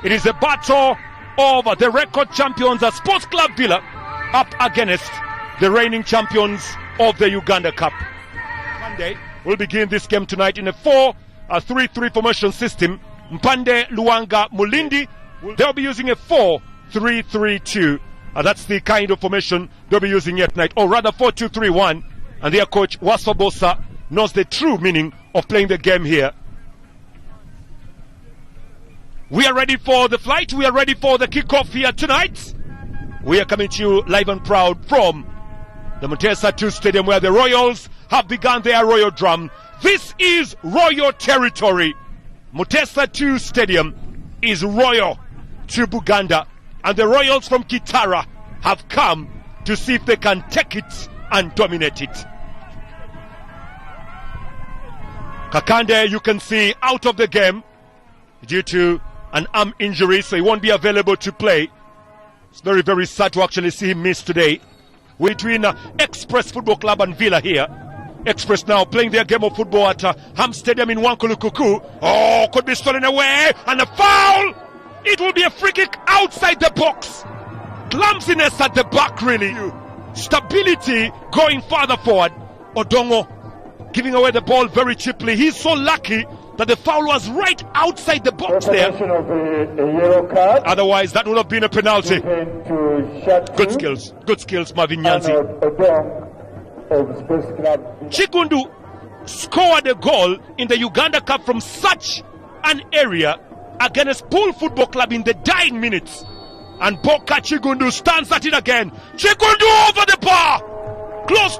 It is a battle of the record champions at Sports Club Villa up against the reigning champions of the Uganda Cup. Monday will begin this game tonight in a 4-3-3 formation system. Mpande, Luanga, Mulindi, they'll be using a 4-3-3-2. That's the kind of formation they'll be using here tonight, or rather 4-2-3-1. And their coach, Wasabosa, knows the true meaning of playing the game here. We are ready for the flight. We are ready for the kickoff here tonight. We are coming to you live and proud from the Mutesa 2 Stadium, where the Royals have begun their royal drum. This is royal territory. Mutesa 2 Stadium is royal to Buganda, and the Royals from Kitara have come to see if they can take it and dominate it. Kakande, you can see, out of the game due to an arm injury, so he won't be available to play. It's very, very sad to actually see him miss today. We're between Express Football Club and Villa here. Express now playing their game of football at Ham Stadium in Wankulukuku. Oh, could be stolen away, and a foul! It will be a free kick outside the box. Clumsiness at the back, really. Stability going farther forward. Odongo giving away the ball very cheaply. He's so lucky that the foul was right outside the box there. Otherwise, that would have been a penalty. Good skills, Marvin Nyanzi. Chigundu scored a goal in the Uganda Cup from such an area against BUL Football Club in the dying minutes. And Boka Chigundu stands at it again. Chigundu over the bar! Close to